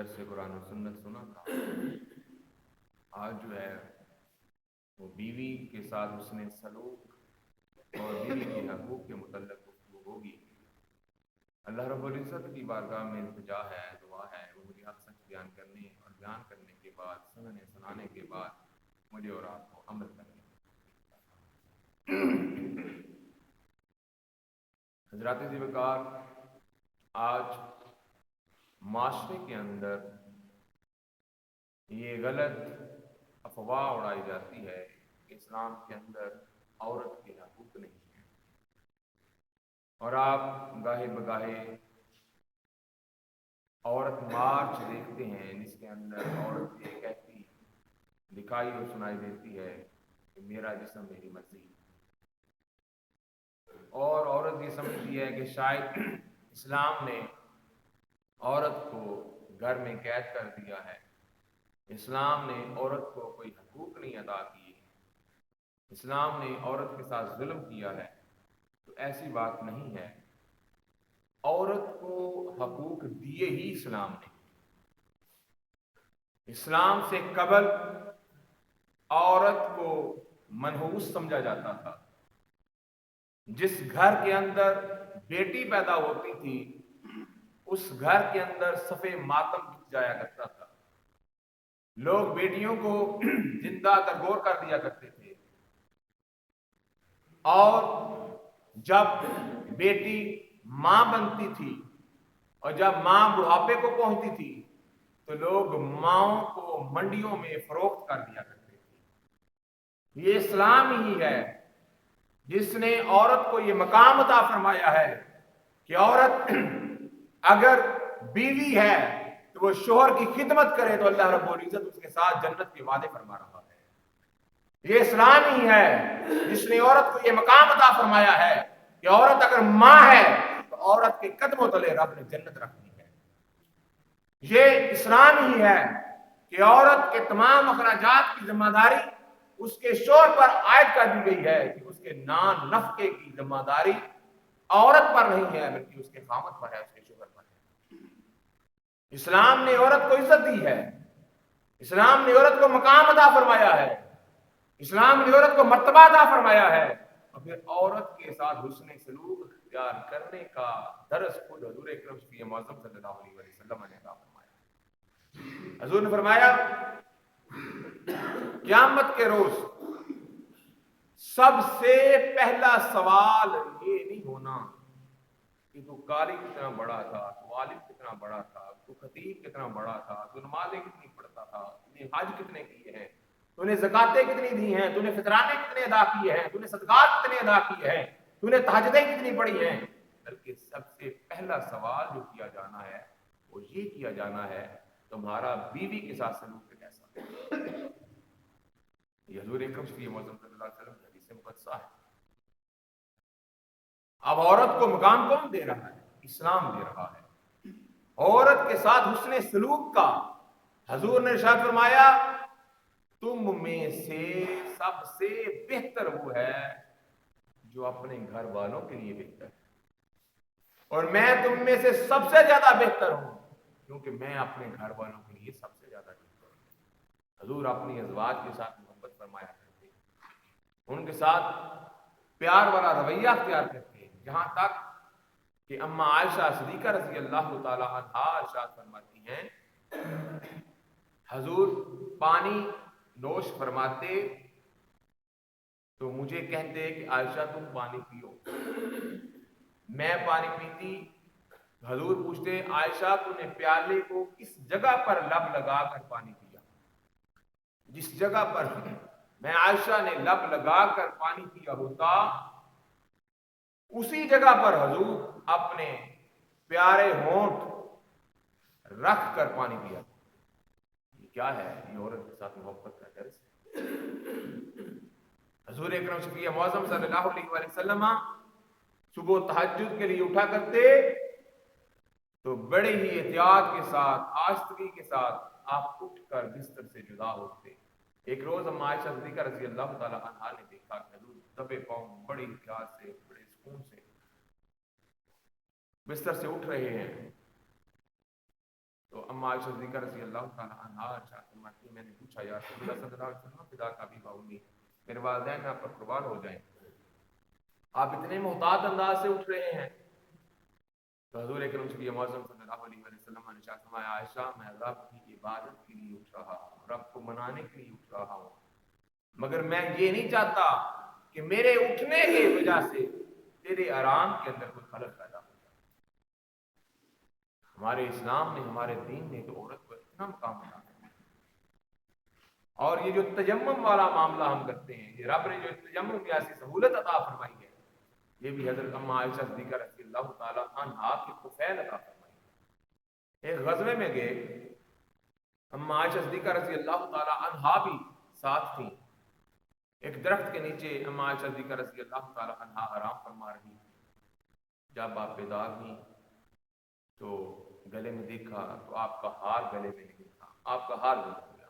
درس قرآن و سنت سنا تھا. آج جو ہے وہ بیوی کے ساتھ حسن سلوک اور بیوی کے حقوق کے متعلق گفتگو ہوگی. اللہ رب العزت کی بارگاہ میں التجا ہے، دعا ہے، وہ مجھے حق سچ بیان کرنے اور بیان کرنے کے بعد سنانے کے بعد مجھے اور آپ کو عمل کرنے. حضرات ذی وقار، آج معاشرے کے اندر یہ غلط افواہ اڑائی جاتی ہے کہ اسلام کے اندر عورت کے حقوق نہیں ہیں، اور آپ گاہے بگاہے عورت مارچ دیکھتے ہیں جس کے اندر عورت یہ کہتی دکھائی اور سنائی دیتی ہے کہ میرا جسم میری مرضی، اور عورت یہ سمجھتی ہے کہ شاید اسلام نے عورت کو گھر میں قید کر دیا ہے، اسلام نے عورت کو کوئی حقوق نہیں ادا کیے، اسلام نے عورت کے ساتھ ظلم کیا ہے. تو ایسی بات نہیں ہے. عورت کو حقوق دیے ہی اسلام نے. اسلام سے قبل عورت کو منحوس سمجھا جاتا تھا. جس گھر کے اندر بیٹی پیدا ہوتی تھی اس گھر کے اندر صفے ماتم بچ جایا کرتا تھا. لوگ بیٹیوں کو زندہ درگور کر دیا کرتے تھے، اور جب بیٹی ماں بنتی تھی اور جب ماں بڑھاپے کو پہنچتی تھی تو لوگ ماؤں کو منڈیوں میں فروخت کر دیا کرتے تھے. یہ اسلام ہی ہے جس نے عورت کو یہ مقام عطا فرمایا ہے کہ عورت اگر بیوی ہے تو وہ شوہر کی خدمت کرے تو اللہ رب العزت اس کے ساتھ جنت کے وعدے فرما رہا ہے. یہ اسلام ہی ہے جس نے عورت کو یہ مقام عطا فرمایا ہے کہ عورت اگر ماں ہے تو عورت کے قدموں تلے رب نے جنت رکھنی ہے. یہ اسلام ہی ہے کہ عورت کے تمام اخراجات کی ذمہ داری اس کے شوہر پر عائد کر دی گئی ہے کہ اس کے نان نفقے کی ذمہ داری عورت پر نہیں ہے بلکہ اس کے خامد پر ہے، اس کے شوہر پر ہے. اسلام نے عورت کو عزت دی ہے، اسلام نے عورت کو مقام عطا فرمایا ہے، اسلام نے عورت کو مرتبہ عطا فرمایا ہے، اور پھر عورت کے ساتھ حسن سلوک اختیار کرنے کا درس خود حضور اکرم صلی اللہ علیہ وسلم نے عطا فرمایا. حضور نے فرمایا قیامت کے روز سب سے پہلا سوال یہ نہیں ہونا کہ تو قاری کتنا بڑا تھا، تو عالم کتنا بڑا تھا، تو خطیب کتنا بڑا تھا، تو نمازیں کتنی پڑھتا تھا، تو نے حج کتنے کیے ہیں، تو نے زکاتیں کتنی دی ہیں، تو نے فطرانے کتنے ادا کیے ہیں، تو نے صدقات کتنے ادا کیے ہیں، تو نے تہجدیں کتنی پڑھی ہیں. بلکہ سب سے پہلا سوال جو کیا جانا ہے وہ یہ کیا جانا ہے تمہارا بیوی کے ساتھ سلوک کیسا ہے. یہ حضور اکرم صلی اللہ علیہ وسلم کی حدیث مقدسہ ہے. اب عورت کو مقام کون دے رہا ہے؟ اسلام دے رہا ہے. عورت کے ساتھ حسن سلوک کا حضور نے ارشاد فرمایا تم میں سے سب سے بہتر وہ ہے جو اپنے گھر والوں کے لیے بہتر ہے، اور میں تم میں سے سب سے زیادہ بہتر ہوں کیونکہ میں اپنے گھر والوں کے لیے سب سے زیادہ بہتر ہوں. حضور اپنی ازواج کے ساتھ محبت فرمایا کرتے، ان کے ساتھ پیار والا رویہ اختیار کرتے، یہاں تک کہ اما عائشہ صدیقہ رضی اللہ تعالی عنہا ارشاد فرماتی ہیں حضور پانی نوش فرماتے تو مجھے کہتے کہ عائشہ تم پانی پیو، میں پانی پیتی. حضور پوچھتے عائشہ تم نے پیالے کو کس جگہ پر لب لگا کر پانی پیا؟ جس جگہ پر میں عائشہ نے لب لگا کر پانی پیا ہوتا اسی جگہ پر حضور اپنے پیارے ہونٹ رکھ کر پانی پیا. یہ کیا ہے؟ یہ عورت کے ساتھ محبت کا درس ہے. حضور اکرم صلی اللہ علیہ وسلم صبح تہجد کے لیے اٹھا کرتے تو بڑے ہی احتیاط کے ساتھ آستگی کے ساتھ آپ اٹھ کر بستر سے جدا ہوتے. ایک روز ہم عائشہ صدیقہ رضی اللہ تعالی عنہا نے دیکھا کہ حضور دبے پاؤں بڑی احتیاط سے بڑے سکون سے بستر سے اٹھ رہے ہیں. تو اما عائشہ صدیقہ رضی اللہ تعالیٰ عنہا فرماتی ہیں میں نے پوچھا یا رسول اللہ صلی اللہ علیہ وسلم فدا کا بھی باؤمی، میرے والدین آپ پر قربان ہو جائیں، آپ اتنے محتاط انداز سے اٹھ رہے ہیں۔ تو حضور اکرم صلی اللہ علیہ وسلم نے ارشاد فرمایا عائشہ میں رب کی عبادت کے لیے اٹھ رہا ہوں، رب کو منانے کے لیے اٹھ رہا ہوں، مگر میں یہ نہیں چاہتا کہ میرے اٹھنے کی وجہ سے تیرے آرام کے اندر کوئی خلل پیدا ہو جائے۔ ہمارے اسلام نے، ہمارے دین نے تو عورت کو اتنا مقام بنا دیا، اور یہ جو تیمم والا معاملہ ہم کرتے ہیں، یہ رب نے جو تیمم کی ایسی سہولت عطا فرمائی ہے، یہ بھی حضرت اما عائشہ صدیقہ رضی اللہ تعالیٰ عنہا کی طفیل عطا فرمائی ہے۔ ایک غزوے میں گئے، اما عائشہ صدیقہ رضی اللہ تعالیٰ عنہا بھی ساتھ تھیں، ایک درخت کے نیچے اما عائشہ صدیقہ رضی اللہ تعالیٰ عنہا آرام فرما رہی تھی۔ جب آپ بیدار ہوئی تو گلے میں دیکھا تو آپ کا ہار گلے میں نہیں تھا، آپ کا ہار گم ہو گیا۔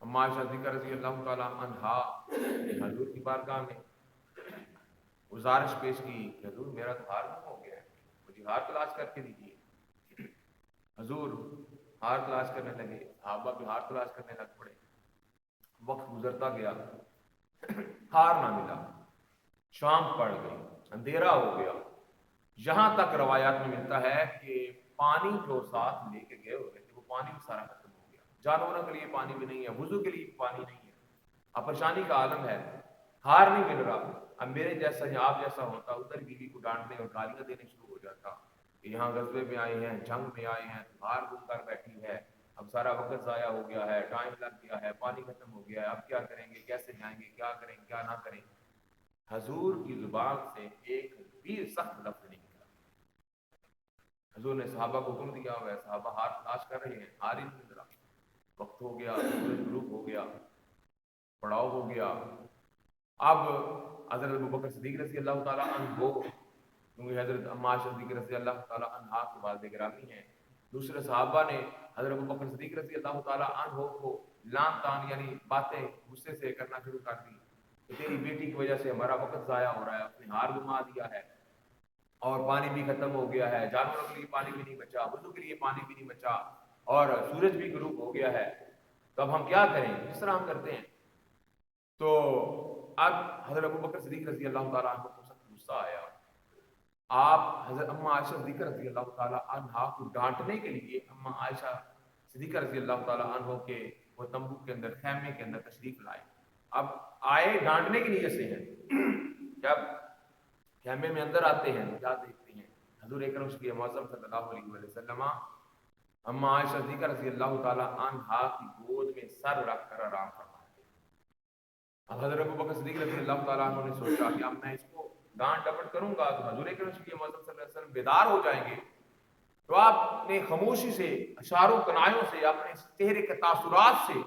اما عائشہ صدیقہ رضی اللہ تعالیٰ عنہا نے حضور کی بارگاہ میں گزارش پیش کی کہ حضور میرا تو ہار گم ہو گیا ہے، مجھے ہار تلاش کر کے دیجیے۔ حضور ہار تلاش کرنے لگے، صحابہ بھی ہار تلاش کرنے لگ پڑے، وقت گزرتا گیا، ہار نہ ملا، شام پڑ گئی، اندھیرا ہو گیا، یہاں تک روایات میں ملتا ہے کہ پانی جو ساتھ لے کے گئے ہوئے تھے وہ پانی بھی سارا ختم ہو گیا، جانوروں کے لیے پانی بھی نہیں ہے، وضو کے لیے پانی نہیں ہے، اب پریشانی کا عالم ہے، ہار نہیں مل رہا۔ اب میرے جیسا یا آپ جیسا ہوتا ادھر بیوی کو ڈانٹنے اور گالیاں دینے شروع ہو جاتا کہ یہاں غزوے میں آئے ہیں، جنگ میں آئے ہیں، ہار گم کر بیٹھی ہے، اب سارا وقت ضائع ہو گیا ہے، ٹائم لگ گیا ہے، پانی ختم ہو گیا ہے، اب کیا کریں گے، کیسے جائیں گے، کیا کریں کیا نہ کریں۔ حضور کی زبان سے ایک بھی سخت لفظ نہیں نکلا۔ حضور نے صحابہ کو حکم دیا ہوا ہے، صحابہ ہار تلاش کر رہے ہیں، ہار ہی نہیں مل رہا، وقت ہو گیا، سورج غروب ہو گیا، پڑاؤ ہو گیا۔ اب حضرت ابوبکر صدیق رضی اللہ تعالیٰ عنہ، کیونکہ حضرت اما عائشہ صدیق رضی اللہ تعالیٰ عنہا کے والد گرامی ہیں، دوسرے صحابہ نے حضرت ابوبکر صدیق رضی اللہ تعالیٰ عنہ کو لان تان یعنی باتیں غصے سے کرنا شروع کر دی کہ تیری بیٹی کی وجہ سے ہمارا وقت ضائع ہو رہا ہے، اس نے ہار گما دیا ہے اور پانی بھی ختم ہو گیا ہے، جانوروں کے لیے پانی بھی نہیں بچا، وضو کے لیے پانی بھی نہیں بچا، اور سورج بھی غروب ہو گیا ہے، تو اب ہم کیا کریں، کس طرح ہم کرتے ہیں۔ تو اب حضرت ابوبکر صدیق رضی اللہ تعالیٰ عنہ کو سخت غصہ آیا، آپ حضرت اما عائشہ صدیقہ رضی اللہ تعالیٰ عنہ کو ڈانٹنے کے لیے اما عائشہ صدیقہ رضی اللہ تعالیٰ عنہ کے وہ تمبو کے اندر، خیمے کے اندر تشریف لائے۔ اب آئے ڈانٹنے کی نیت سے ہیں، جب خیمے میں اندر آتے ہیں تو کیا دیکھتے ہیں، حضور اکرم صلی اللہ علیہ وسلم اما عائشہ صدیقہ رضی اللہ تعالیٰ عنہا کی گود میں سر رکھ کر آرام فرما رہے ہیں۔ اب حضرت ابوبکر صدیق رضی اللہ تعالیٰ عنہ نے سوچا کہ اب میں اس کو ڈانٹ ڈپٹ کروں گا تو حضور اکرم صلی اللہ علیہ وسلم بیدار ہو جائیں گے، تو آپ نے خاموشی سے، اشاروں کنایوں سے، اپنے چہرے کے تاثرات سے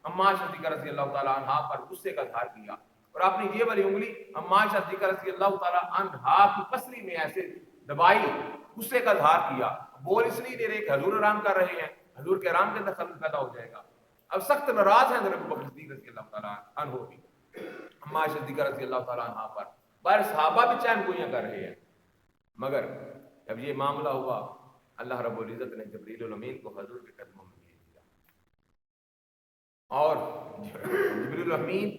اما عائشہ صدیقہ رضی اللہ تعالیٰ عنہا پر غصے کا اظہار کیا، اور آپ نے یہ والی انگلی اما عائشہ صدیقہ رضی اللہ تعالیٰ عنہا کی پسلی میں ایسے دبائی، غصے کا اظہار کیا۔ بول اس لیے دے رہے کہ حضور آرام کر رہے ہیں، حضور کے آرام کے اندر خلل پیدا ہو جائے گا۔ اب سخت ناراض ہیں حضرت ابوبکر صدیق رضی اللہ تعالیٰ عنہ بھی اما عائشہ صدیقہ رضی اللہ تعالیٰ عنہا پر، باہر صحابہ بھی چین گوئیاں کر رہے ہیں، مگر جب یہ معاملہ ہوا اللہ رب العزت نے جبریل الامین کو حضور کے قدموں میں بھیج دیا، اور جبریل الامین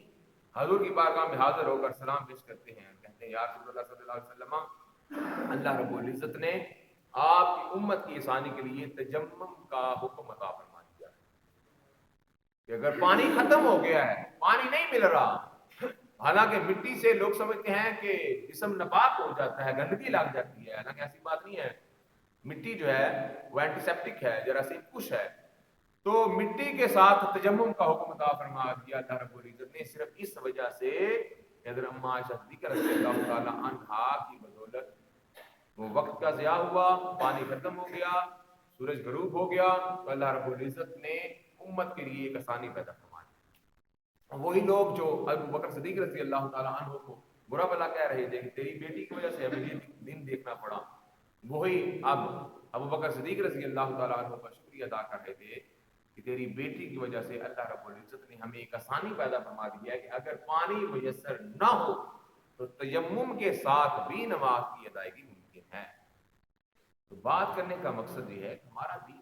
حضور کی بارگاہ میں حاضر ہو کر سلام پیش کرتے ہیں، کہتے ہیں یا رسول اللہ صلی اللہ علیہ وسلم، اللہ رب العزت نے آپ کی امت کی آسانی کے لیے تجمم کا حکم عطا فرما دیا ہے کہ اگر پانی ختم ہو گیا ہے، پانی نہیں مل رہا، حالانکہ مٹی سے لوگ سمجھتے ہیں کہ جسم ناپاک ہو جاتا ہے، گندگی لگ جاتی ہے، حالانکہ ایسی بات نہیں ہے، مٹی جو ہے وہ اینٹی سیپٹک ہے، جراثیم کش ہے، تو مٹی کے ساتھ تجمم کا حکم عطا فرما دیا اللہ رب العزت نے، صرف اس وجہ سے حضرت اما عائشہ صدیقہ رضی اللہ تعالی عنہا کی بدولت وہ وقت کا ضیاع ہوا، پانی ختم ہو گیا، سورج غروب ہو گیا، تو اللہ رب العزت نے امت کے لیے ایک آسانی پیدا فرما دی۔ وہی لوگ جو ابو بکر صدیق رضی اللہ تعالی عنہ کو برا بھلا کہہ رہے تھے کہ تیری بیٹی کی وجہ سے ہمیں یہ دن دیکھنا پڑا، وہی اب ابو بکر صدیق رضی اللہ تعالیٰ عنہ کا شکریہ ادا کر رہے تھے کہ تیری بیٹی کی وجہ سے اللہ رب العزت نے ہمیں ایک آسانی پیدا فرما دی ہے کہ اگر پانی میسر نہ ہو تو تیمم کے ساتھ بھی نماز کی ادائیگی ممکن ہے۔ تو بات کرنے کا مقصد یہ ہے کہ ہمارا دین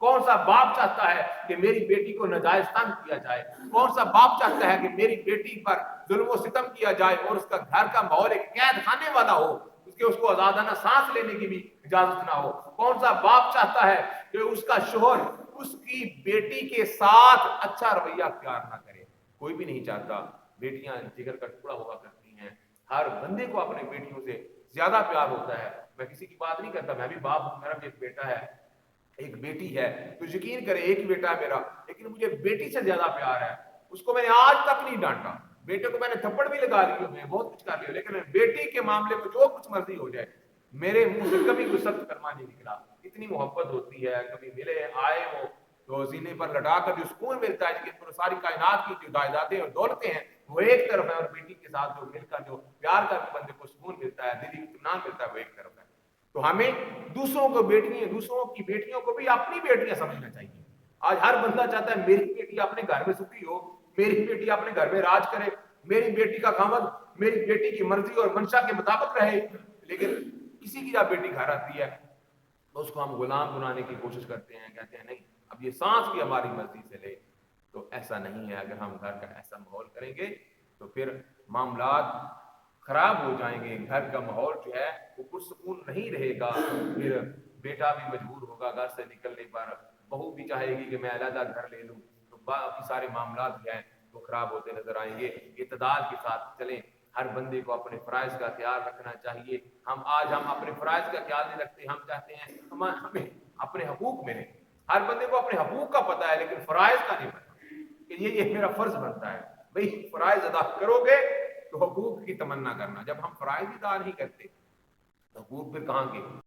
کون سا باپ چاہتا ہے کہ میری بیٹی کو ناجائز تنگ کیا جائے؟ کون سا باپ چاہتا ہے کہ میری بیٹی پر ظلم و ستم کیا جائے اور اس کا گھر کا ماحول ایک قید خانے والا ہو، اس کو آزادانہ سانس لینے کی بھی اجازت نہ ہو؟ کون سا باپ چاہتا ہے کہ اس کا شوہر اس کی بیٹی کے ساتھ اچھا رویہ اختیار نہ کرے؟ کوئی بھی نہیں چاہتا۔ بیٹیاں جگر کا ٹکڑا ہوا کرتی ہیں، ہر بندے کو اپنی بیٹیوں سے زیادہ پیار ہوتا ہے۔ میں کسی کی بات نہیں کرتا، میں بھی باپ ہوں، میرا بھی ایک بیٹا ہے، ایک بیٹی ہے، تو یقین کرے ایک ہی بیٹا ہے میرا، لیکن مجھے بیٹی سے زیادہ پیار ہے۔ اس کو میں نے آج تک نہیں ڈانٹا، بیٹے کو میں نے تھپڑ بھی لگا لیے، میں بہت کچھ کر لیا، لیکن بیٹی کے معاملے میں جو کچھ مرضی ہو جائے میرے منہ سے کبھی کوئی سخت کلمہ نہیں نکلا۔ اتنی محبت ہوتی ہے، کبھی ملے آئے ہو تو سینے پر لٹا کر جو سکون ملتا ہے، لیکن ساری کائنات کی جو جائیدادیں اور دولتیں ہیں وہ ایک طرف ہے، اور بیٹی کے ساتھ جو مل کر جو پیار کر کے بندے کو سکون ملتا ہے، دلی اطمینان ملتا ہے، وہ ایک طرف ہے۔ تو ہمیں دوسروں کو دوسروں کی بیٹیوں کو بھی اپنی بیٹیاں سمجھنا چاہیے۔ آج ہر بندہ چاہتا ہے میری بیٹی اپنے گھر میں سکھی ہو، میری بیٹی اپنے گھر میں راج کرے، میری بیٹی کا خاوند میری بیٹی کی مرضی اور منشا کے مطابق رہے، لیکن کسی کی جب بیٹی گھر آتی ہے تو اس کو ہم غلام بنانے کی کوشش کرتے ہیں، کہتے ہیں نہیں اب یہ سانس بھی ہماری مرضی سے لے۔ تو ایسا نہیں ہے، اگر ہم گھر کا ایسا ماحول کریں گے تو پھر معاملات خراب ہو جائیں گے، گھر کا ماحول جو ہے وہ پرسکون نہیں رہے گا، پھر بیٹا بھی مجبور ہوگا گھر سے نکلنے پر، بہو بھی چاہے گی کہ میں علیحدہ گھر لے لوں، تو باقی سارے معاملات جو ہیں وہ خراب ہوتے نظر آئیں گے۔ اعتدال کے ساتھ چلیں، ہر بندے کو اپنے فرائض کا خیال رکھنا چاہیے۔ ہم اپنے فرائض کا خیال نہیں رکھتے، ہم چاہتے ہیں ہمیں اپنے حقوق ملے۔ ہر بندے کو اپنے حقوق کا پتہ ہے لیکن فرائض کا نہیں پتہ کہ یہ میرا فرض بنتا ہے۔ بھئی فرائض ادا کرو گے تو حقوق کی تمنا کرنا، جب ہم فرائض ادا نہیں کرتے تو حقوق پھر کہاں کے؟